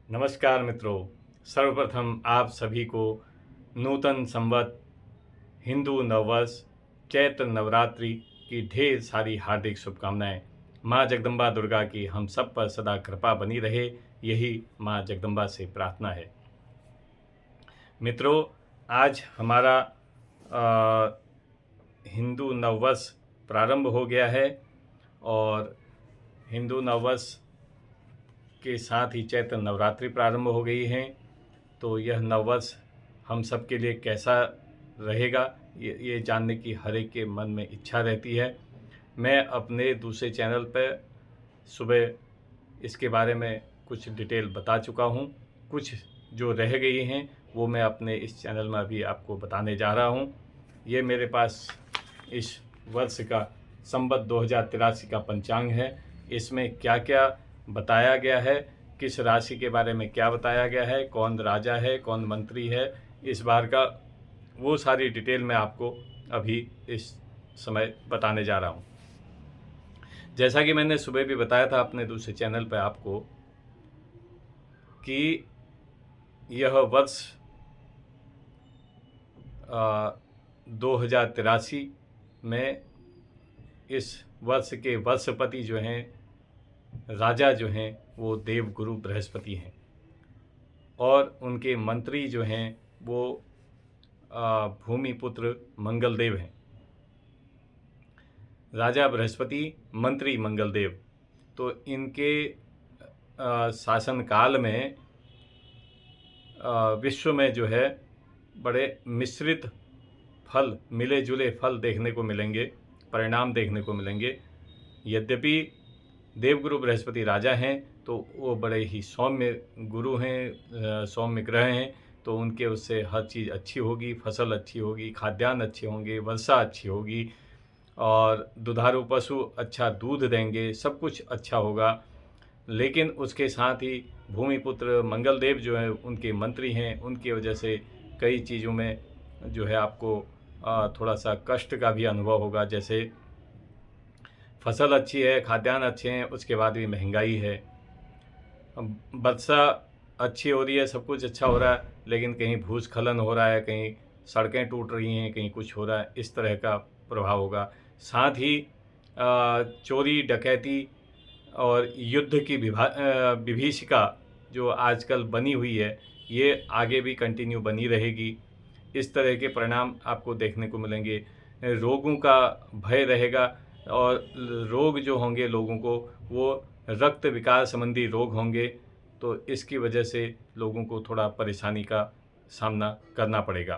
नमस्कार मित्रों। सर्वप्रथम आप सभी को नूतन संवत, हिंदू नववर्ष, चैत्र नवरात्रि की ढेर सारी हार्दिक शुभकामनाएं। माँ जगदम्बा दुर्गा की हम सब पर सदा कृपा बनी रहे, यही माँ जगदम्बा से प्रार्थना है। मित्रों, आज हमारा हिंदू नववर्ष प्रारंभ हो गया है और हिंदू नववर्ष के साथ ही चैत्र नवरात्रि प्रारंभ हो गई हैं। तो यह नववर्ष हम सब के लिए कैसा रहेगा, ये जानने की हर एक के मन में इच्छा रहती है। मैं अपने दूसरे चैनल पर सुबह इसके बारे में कुछ डिटेल बता चुका हूँ। कुछ जो रह गई हैं वो मैं अपने इस चैनल में अभी आपको बताने जा रहा हूँ। ये मेरे पास इस वर्ष का संवत 2083 का पंचांग है। इसमें क्या क्या बताया गया है, किस राशि के बारे में क्या बताया गया है, कौन राजा है, कौन मंत्री है, इस बार का वो सारी डिटेल मैं आपको अभी इस समय बताने जा रहा हूँ। जैसा कि मैंने सुबह भी बताया था अपने दूसरे चैनल पर आपको कि यह वर्ष 2083 में इस वर्ष के वर्षपति जो हैं, राजा जो हैं, वो देवगुरु बृहस्पति हैं और उनके मंत्री जो हैं वो भूमिपुत्र मंगलदेव हैं। राजा बृहस्पति, मंत्री मंगलदेव। तो इनके शासनकाल में विश्व में जो है बड़े मिश्रित फल, मिले जुले फल देखने को मिलेंगे, परिणाम देखने को मिलेंगे। यद्यपि देवगुरु बृहस्पति राजा हैं तो वो बड़े ही सौम्य गुरु हैं, सौम्य ग्रह हैं। तो उनके उससे हर चीज़ अच्छी होगी, फसल अच्छी होगी, खाद्यान्न अच्छे होंगे, वर्षा अच्छी होगी और दुधारू पशु अच्छा दूध देंगे, सब कुछ अच्छा होगा। लेकिन उसके साथ ही भूमिपुत्र मंगलदेव जो है उनके मंत्री हैं, उनकी वजह से कई चीज़ों में जो है आपको थोड़ा सा कष्ट का भी अनुभव होगा। जैसे फसल अच्छी है, खाद्यान्न अच्छे हैं, उसके बाद भी महंगाई है। वर्षा अच्छी हो रही है, सब कुछ अच्छा हो रहा है, लेकिन कहीं भूस्खलन हो रहा है, कहीं सड़कें टूट रही हैं, कहीं कुछ हो रहा है, इस तरह का प्रभाव होगा। साथ ही चोरी डकैती और युद्ध की विभीषिका जो आजकल बनी हुई है, ये आगे भी कंटिन्यू बनी रहेगी। इस तरह के परिणाम आपको देखने को मिलेंगे। रोगों का भय रहेगा और रोग जो होंगे लोगों को, वो रक्त विकार संबंधी रोग होंगे। तो इसकी वजह से लोगों को थोड़ा परेशानी का सामना करना पड़ेगा।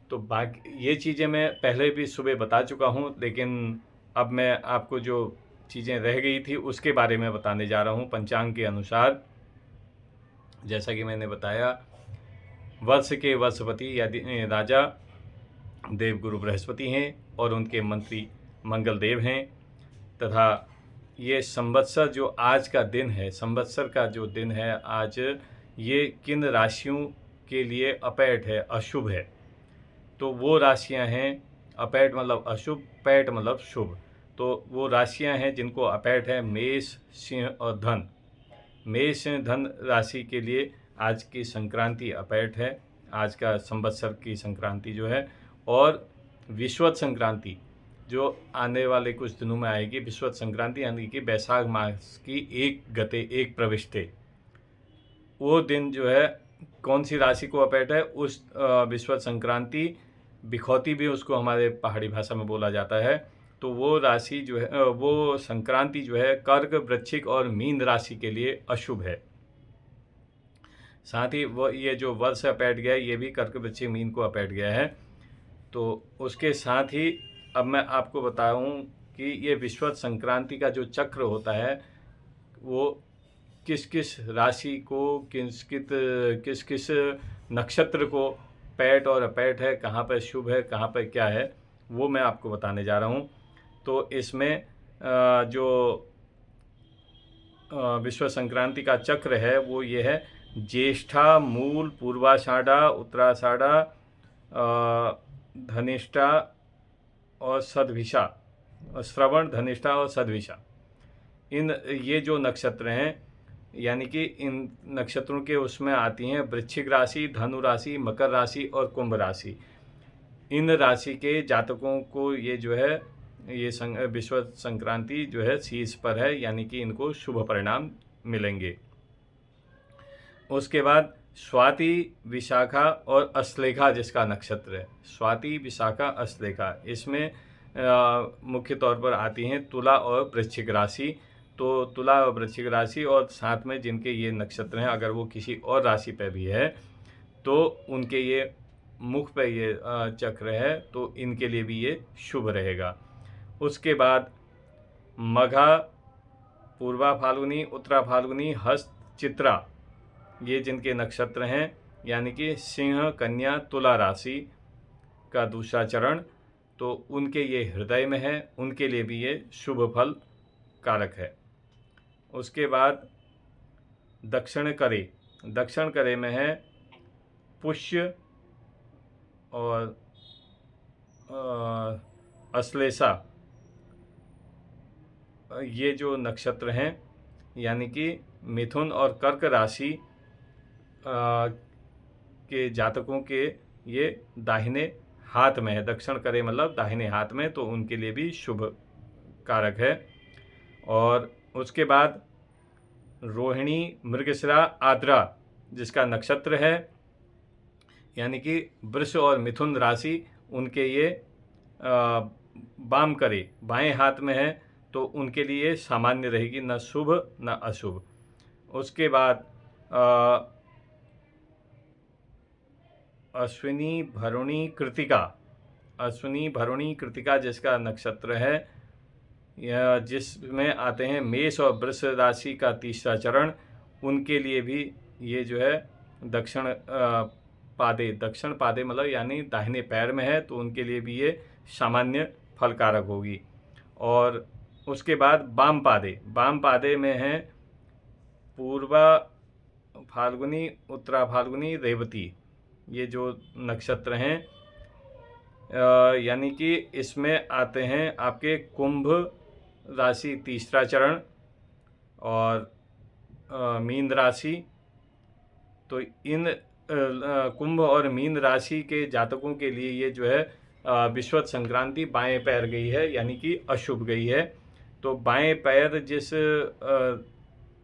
तो बाकी ये चीज़ें मैं पहले भी सुबह बता चुका हूँ, लेकिन अब मैं आपको जो चीज़ें रह गई थी उसके बारे में बताने जा रहा हूँ। पंचांग के अनुसार जैसा कि मैंने बताया, वर्ष के वर्षपति या राजा देवगुरु बृहस्पति हैं और उनके मंत्री मंगलदेव हैं। तथा ये संवत्सर जो आज का दिन है, संवत्सर का जो दिन है आज, ये किन राशियों के लिए अपैट है, अशुभ है। तो वो राशियां हैं, अपैट मतलब अशुभ, पैट मतलब शुभ। तो वो राशियां हैं जिनको अपैट है, मेष, सिंह और धन। मेष धन राशि के लिए आज की संक्रांति अपैट है, आज का संवत्सर की संक्रांति जो है। और विश्वत संक्रांति जो आने वाले कुछ दिनों में आएगी, विश्वत संक्रांति यानी कि बैसाख मास की 1 गते 1 प्रविष्टे, वो दिन जो है कौन सी राशि को अपैट है, उस विश्वत संक्रांति, बिखौती भी उसको हमारे पहाड़ी भाषा में बोला जाता है। तो वो राशि जो है, वो संक्रांति जो है कर्क, वृश्चिक और मीन राशि के लिए अशुभ है। साथ ही वो ये जो वर्ष अपैट गया है, ये भी कर्क, वृश्चिक, मीन को अपैट गया है। तो उसके साथ ही अब मैं आपको बताऊं कि ये विश्वत संक्रांति का जो चक्र होता है वो किस किस राशि को, किस किस नक्षत्र को पैट और अपैट है, कहाँ पर शुभ है, कहाँ पर क्या है, वो मैं आपको बताने जा रहा हूँ। तो इसमें जो विश्व संक्रांति का चक्र है वो ये है: ज्येष्ठा, मूल, पूर्वाषाढ़ा, उत्तराषाढ़ा, धनिष्ठा और सदभिषा, श्रवण, धनिष्ठा और सदभिषा। इन ये जो नक्षत्र हैं यानी कि इन नक्षत्रों के उसमें आती हैं वृश्चिक राशि, धनु राशि, मकर राशि और कुंभ राशि। इन राशि के जातकों को ये जो है ये विश्व संक्रांति जो है शीर्ष पर है, यानी कि इनको शुभ परिणाम मिलेंगे। उसके बाद स्वाति, विशाखा और अश्लेषा जिसका नक्षत्र है, स्वाति, विशाखा, अश्लेषा, इसमें मुख्य तौर पर आती हैं तुला और वृश्चिक राशि। तो तुला और वृश्चिक राशि और साथ में जिनके ये नक्षत्र हैं, अगर वो किसी और राशि पे भी है तो उनके ये मुख पे ये चक्र है, तो इनके लिए भी ये शुभ रहेगा। उसके बाद मघा, पूर्वा फाल्गुनी, उत्तरा फाल्गुनी, हस्त, चित्रा, ये जिनके नक्षत्र हैं, यानी कि सिंह, कन्या, तुला राशि का दूसरा चरण, तो उनके ये हृदय में है, उनके लिए भी ये शुभ फल कारक है। उसके बाद दक्षिण करे, दक्षिण करे में है पुष्य और अश्लेषा, ये जो नक्षत्र हैं, यानी कि मिथुन और कर्क राशि के जातकों के ये दाहिने हाथ में है। दक्षिण करे मतलब दाहिने हाथ में, तो उनके लिए भी शुभ कारक है। और उसके बाद रोहिणी, मृगशिरा, आद्रा जिसका नक्षत्र है, यानी कि वृष और मिथुन राशि, उनके ये वाम करे बाएं हाथ में है, तो उनके लिए सामान्य रहेगी, न शुभ न अशुभ। उसके बाद अश्विनी, भरुणी, कृतिका, अश्विनी, भरुणी, कृतिका जिसका नक्षत्र है, यह जिसमें आते हैं मेष और वृष राशि का तीसरा चरण, उनके लिए भी ये जो है दक्षिण पादे, दक्षिण पादे मतलब यानी दाहिने पैर में है, तो उनके लिए भी ये सामान्य फलकारक होगी। और उसके बाद वाम पादे, वाम पादे में है पूर्वा फाल्गुनी, उत्तरा फाल्गुनी, रेवती, ये जो नक्षत्र हैं, यानी कि इसमें आते हैं आपके कुंभ राशि तीसरा चरण और मीन राशि। तो इन कुंभ और मीन राशि के जातकों के लिए ये जो है विश्वत संक्रांति बाएं पैर गई है, यानी कि अशुभ गई है। तो बाएं पैर जिस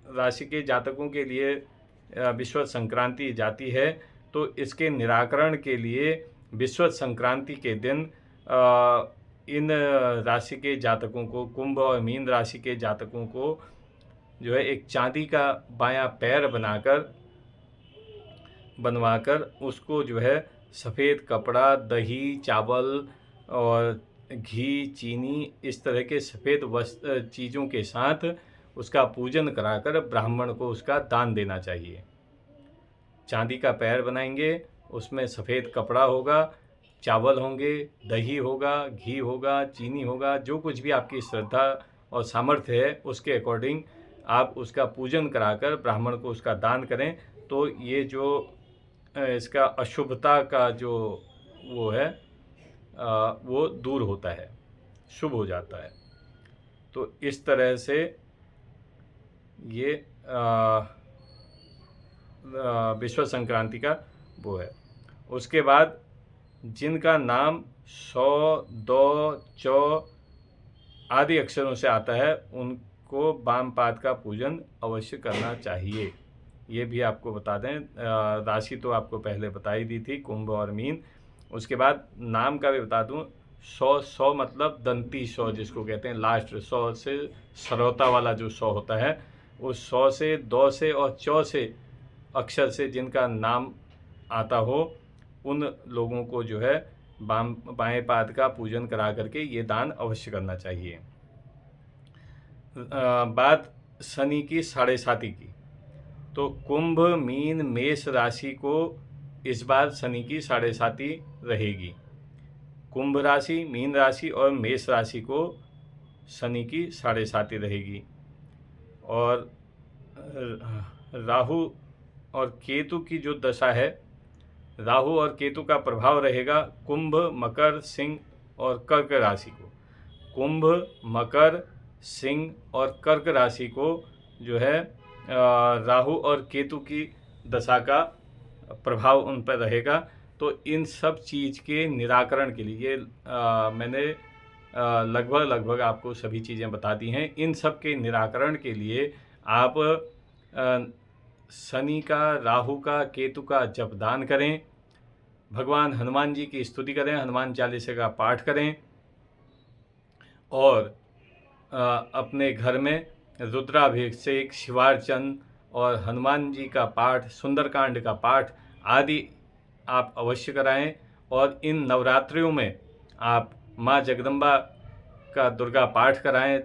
राशि के जातकों के लिए विश्वत संक्रांति जाती है, तो इसके निराकरण के लिए विश्वत संक्रांति के दिन इन राशि के जातकों को, कुंभ और मीन राशि के जातकों को जो है एक चांदी का बायां पैर बनवाकर उसको जो है सफ़ेद कपड़ा, दही, चावल और घी, चीनी, इस तरह के सफ़ेद चीज़ों के साथ उसका पूजन कराकर ब्राह्मण को उसका दान देना चाहिए। चांदी का पैर बनाएंगे, उसमें सफ़ेद कपड़ा होगा, चावल होंगे, दही होगा, घी होगा, चीनी होगा, जो कुछ भी आपकी श्रद्धा और सामर्थ्य है उसके अकॉर्डिंग आप उसका पूजन कराकर ब्राह्मण को उसका दान करें। तो ये जो इसका अशुभता का जो वो है वो दूर होता है, शुभ हो जाता है। तो इस तरह से ये विश्व संक्रांति का वो है। उसके बाद जिनका नाम 100, 2, 4 आदि अक्षरों से आता है, उनको वाम पाद का पूजन अवश्य करना चाहिए। ये भी आपको बता दें, राशि तो आपको पहले बताई दी थी, कुंभ और मीन। उसके बाद नाम का भी बता दूं, 100 मतलब दंती 100 जिसको कहते हैं, लास्ट 100 से सरौता वाला जो 100 होता है, उस 100 से, 2 से और 4 से अक्षर से जिनका नाम आता हो, उन लोगों को जो है बाएं पाद का पूजन करा करके ये दान अवश्य करना चाहिए। बात शनि की 7.5 की, तो कुंभ, मीन, मेष राशि को इस बार शनि की 7.5 रहेगी। कुंभ राशि, मीन राशि और मेष राशि को शनि की 7.5 रहेगी। और राहु और केतु की जो दशा है, राहु और केतु का प्रभाव रहेगा कुंभ, मकर, सिंह और कर्क राशि को। कुंभ, मकर, सिंह और कर्क राशि को जो है राहु और केतु की दशा का प्रभाव उन पर रहेगा। तो इन सब चीज़ के निराकरण के लिए मैंने लगभग आपको सभी चीज़ें बता दी हैं। इन सब के निराकरण के लिए आप शनि का, राहु का, केतु का जपदान करें, भगवान हनुमान जी की स्तुति करें, हनुमान चालीसा का पाठ करें और अपने घर में रुद्राभिषेक, शिवार्चन और हनुमान जी का पाठ, सुंदरकांड का पाठ आदि आप अवश्य कराएं। और इन नवरात्रियों में आप माँ जगदम्बा का दुर्गा पाठ कराएं,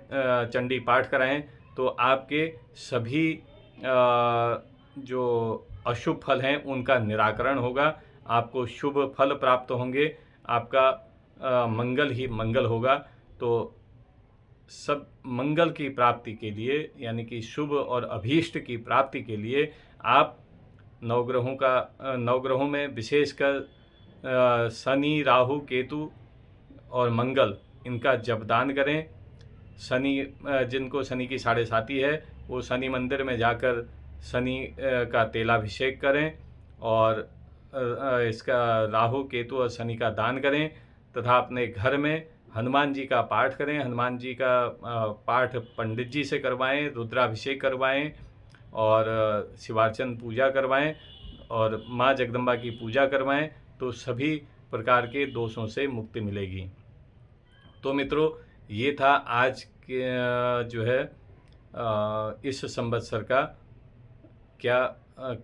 चंडी पाठ कराएं, तो आपके सभी जो अशुभ फल हैं उनका निराकरण होगा, आपको शुभ फल प्राप्त होंगे, आपका मंगल ही मंगल होगा। तो सब मंगल की प्राप्ति के लिए, यानी कि शुभ और अभीष्ट की प्राप्ति के लिए आप नवग्रहों में विशेषकर शनि, राहु, केतु और मंगल, इनका जपदान करें। शनि, जिनको शनि की 7.5 है वो शनि मंदिर में जाकर शनि का तेलाभिषेक करें और इसका राहु, केतु और शनि का दान करें तथा अपने घर में हनुमान जी का पाठ करें। हनुमान जी का पाठ पंडित जी से करवाएं, रुद्राभिषेक करवाएं और शिवार्चन पूजा करवाएं और माँ जगदम्बा की पूजा करवाएं, तो सभी प्रकार के दोषों से मुक्ति मिलेगी। तो मित्रों, ये था आज के जो है इस संवत्सर का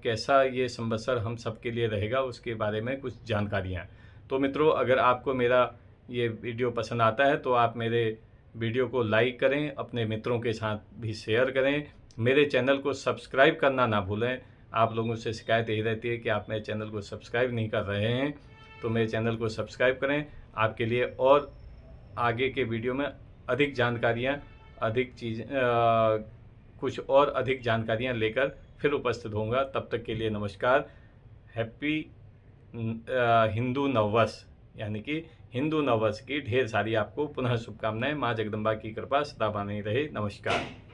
कैसा ये संवत्सर हम सबके लिए रहेगा उसके बारे में कुछ जानकारियाँ। तो मित्रों, अगर आपको मेरा ये वीडियो पसंद आता है तो आप मेरे वीडियो को लाइक करें, अपने मित्रों के साथ भी शेयर करें, मेरे चैनल को सब्सक्राइब करना ना भूलें। आप लोगों से शिकायत यही रहती है कि आप मेरे चैनल को सब्सक्राइब नहीं कर रहे हैं, तो मेरे चैनल को सब्सक्राइब करें। आपके लिए और आगे के वीडियो में अधिक जानकारियाँ, कुछ और अधिक जानकारियाँ लेकर फिर उपस्थित होऊंगा। तब तक के लिए नमस्कार। हैप्पी हिंदू नववर्ष, यानी कि हिंदू नववर्ष की ढेर सारी आपको पुनः शुभकामनाएं। माँ जगदम्बा की कृपा सदा बनी रहे। नमस्कार।